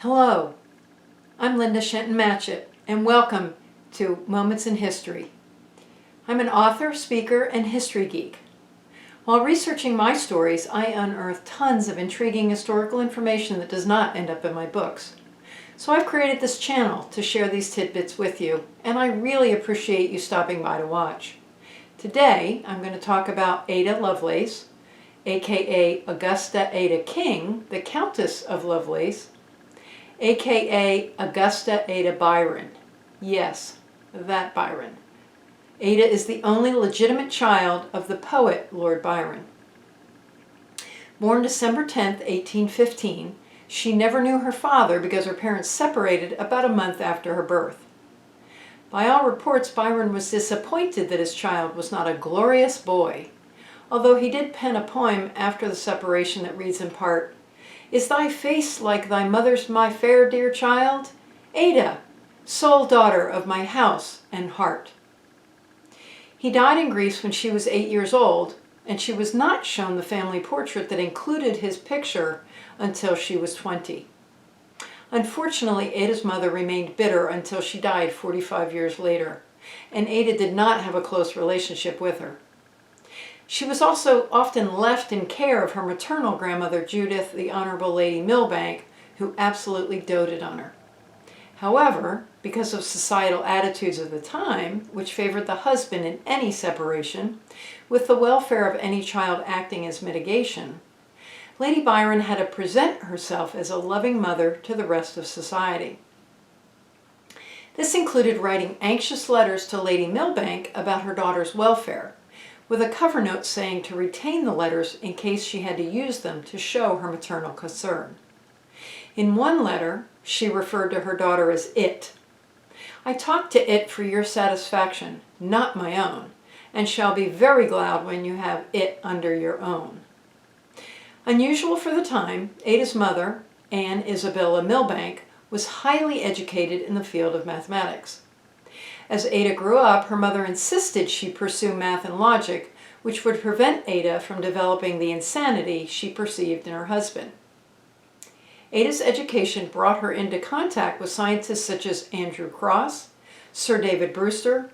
Hello, I'm Linda Shenton-Matchett, and welcome to Moments in History. I'm an author, speaker, and history geek. While researching my stories, I unearth tons of intriguing historical information that does not end up in my books. So I've created this channel to share these tidbits with you, and I really appreciate you stopping by to watch. Today, I'm going to talk about Ada Lovelace, aka Augusta Ada King, the Countess of Lovelace, aka Augusta Ada Byron. Yes, that Byron. Ada is the only legitimate child of the poet Lord Byron. Born December 10, 1815, she never knew her father because her parents separated about a month after her birth. By all reports, Byron was disappointed that his child was not a glorious boy, although he did pen a poem after the separation that reads in part, "Is thy face like thy mother's, my fair dear child? Ada, sole daughter of my house and heart." He died in Greece when she was 8 years old, and she was not shown the family portrait that included his picture until she was 20. Unfortunately, Ada's mother remained bitter until she died 45 years later, and Ada did not have a close relationship with her. She was also often left in care of her maternal grandmother, Judith, the Honorable Lady Milbank, who absolutely doted on her. However, because of societal attitudes of the time, which favored the husband in any separation, with the welfare of any child acting as mitigation, Lady Byron had to present herself as a loving mother to the rest of society. This included writing anxious letters to Lady Milbank about her daughter's welfare, with a cover note saying to retain the letters in case she had to use them to show her maternal concern. In one letter, she referred to her daughter as it. "I talk to it for your satisfaction, not my own, and shall be very glad when you have it under your own." Unusual for the time, Ada's mother, Anne Isabella Milbank, was highly educated in the field of mathematics. As Ada grew up, her mother insisted she pursue math and logic, which would prevent Ada from developing the insanity she perceived in her husband. Ada's education brought her into contact with scientists such as Andrew Cross, Sir David Brewster,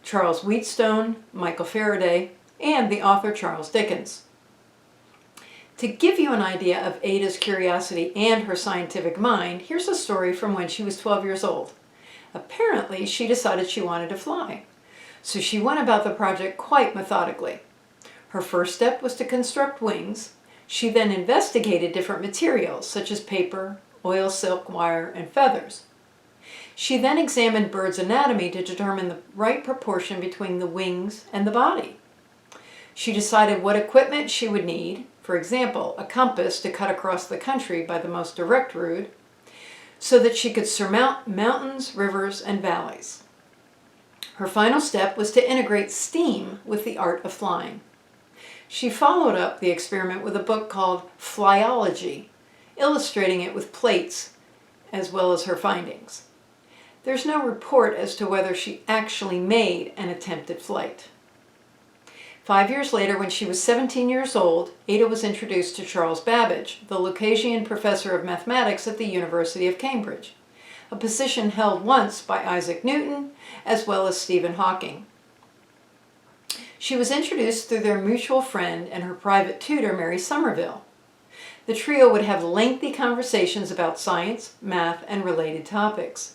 Charles Wheatstone, Michael Faraday, and the author Charles Dickens. To give you an idea of Ada's curiosity and her scientific mind, here's a story from when she was 12 years old. Apparently, she decided she wanted to fly, so she went about the project quite methodically. Her first step was to construct wings. She then investigated different materials, such as paper, oil, silk, wire, and feathers. She then examined birds' anatomy to determine the right proportion between the wings and the body. She decided what equipment she would need, for example, a compass to cut across the country by the most direct route, so that she could surmount mountains, rivers, and valleys. Her final step was to integrate steam with the art of flying. She followed up the experiment with a book called Flyology, illustrating it with plates as well as her findings. There's no report as to whether she actually made an attempted flight. 5 years later, when she was 17 years old, Ada was introduced to Charles Babbage, the Lucasian professor of mathematics at the University of Cambridge, a position held once by Isaac Newton as well as Stephen Hawking. She was introduced through their mutual friend and her private tutor, Mary Somerville. The trio would have lengthy conversations about science, math, and related topics.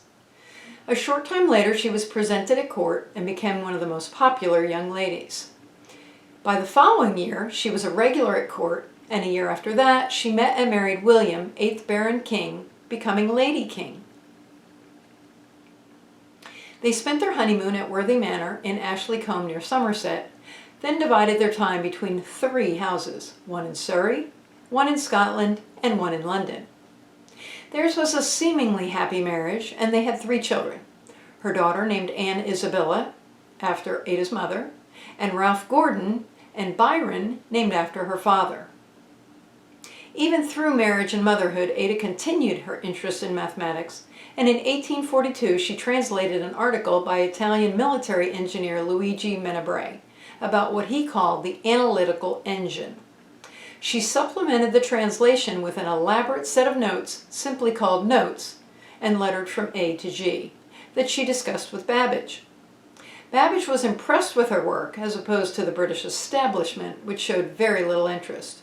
A short time later, she was presented at court and became one of the most popular young ladies. By the following year, she was a regular at court, and a year after that, she met and married William, 8th Baron King, becoming Lady King. They spent their honeymoon at Worthy Manor in Ashley Combe near Somerset, then divided their time between 3 houses, one in Surrey, one in Scotland, and one in London. Theirs was a seemingly happy marriage, and they had 3 children. Her daughter, named Anne Isabella, after Ada's mother, and Ralph Gordon, and Byron, named after her father. Even through marriage and motherhood, Ada continued her interest in mathematics, and in 1842 she translated an article by Italian military engineer Luigi Menabrea about what he called the analytical engine. She supplemented the translation with an elaborate set of notes, simply called notes, and lettered from A to G, that she discussed with Babbage. Babbage was impressed with her work, as opposed to the British establishment, which showed very little interest.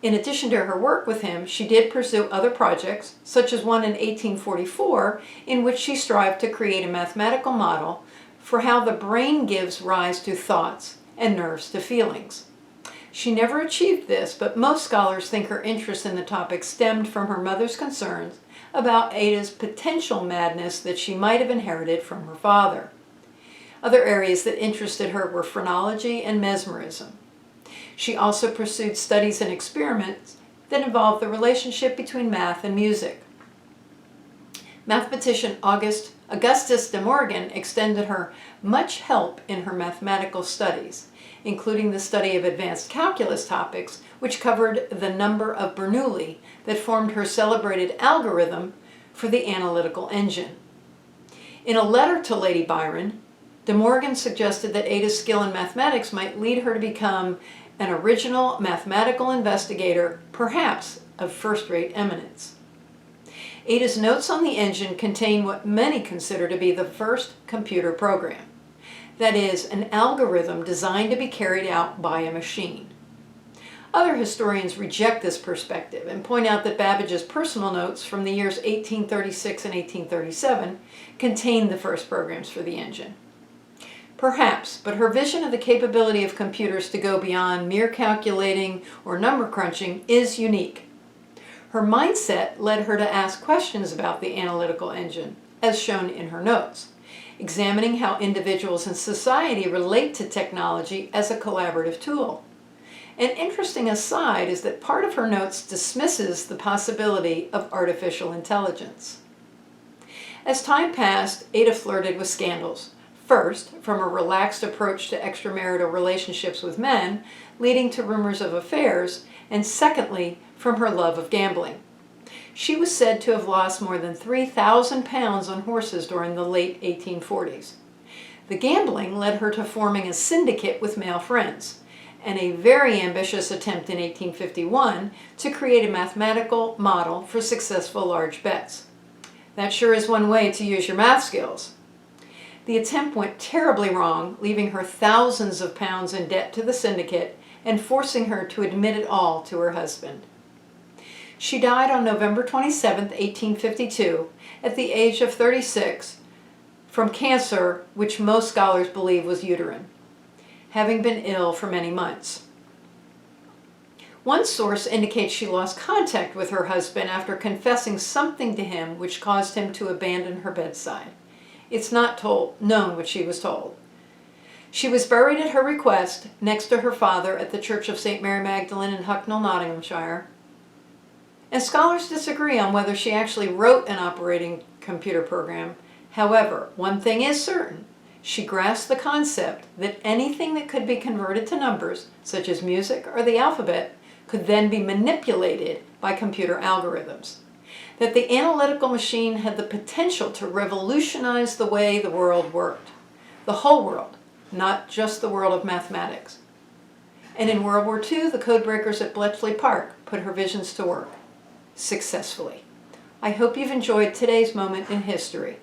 In addition to her work with him, she did pursue other projects, such as one in 1844, in which she strived to create a mathematical model for how the brain gives rise to thoughts and nerves to feelings. She never achieved this, but most scholars think her interest in the topic stemmed from her mother's concerns about Ada's potential madness that she might have inherited from her father. Other areas that interested her were phrenology and mesmerism. She also pursued studies and experiments that involved the relationship between math and music. Mathematician Augustus de Morgan extended her much help in her mathematical studies, including the study of advanced calculus topics, which covered the number of Bernoulli that formed her celebrated algorithm for the analytical engine. In a letter to Lady Byron, De Morgan suggested that Ada's skill in mathematics might lead her to become an original mathematical investigator, perhaps of first-rate eminence. Ada's notes on the engine contain what many consider to be the first computer program. That is, an algorithm designed to be carried out by a machine. Other historians reject this perspective and point out that Babbage's personal notes from the years 1836 and 1837 contain the first programs for the engine. Perhaps, but her vision of the capability of computers to go beyond mere calculating or number crunching is unique. Her mindset led her to ask questions about the analytical engine, as shown in her notes, examining how individuals in society relate to technology as a collaborative tool. An interesting aside is that part of her notes dismisses the possibility of artificial intelligence. As time passed, Ada flirted with scandals. First, from a relaxed approach to extramarital relationships with men, leading to rumors of affairs, and secondly, from her love of gambling. She was said to have lost more than 3,000 pounds on horses during the late 1840s. The gambling led her to forming a syndicate with male friends, and a very ambitious attempt in 1851 to create a mathematical model for successful large bets. That sure is one way to use your math skills. The attempt went terribly wrong, leaving her thousands of pounds in debt to the syndicate and forcing her to admit it all to her husband. She died on November 27, 1852, at the age of 36, from cancer, which most scholars believe was uterine, having been ill for many months. One source indicates she lost contact with her husband after confessing something to him which caused him to abandon her bedside. It's not known what she was told. She was buried at her request next to her father at the Church of St. Mary Magdalene in Hucknall, Nottinghamshire. And scholars disagree on whether she actually wrote an operating computer program. However, one thing is certain. She grasped the concept that anything that could be converted to numbers, such as music or the alphabet, could then be manipulated by computer algorithms. That the analytical machine had the potential to revolutionize the way the world worked. The whole world, not just the world of mathematics. And in World War II, the codebreakers at Bletchley Park put her visions to work successfully. I hope you've enjoyed today's moment in history.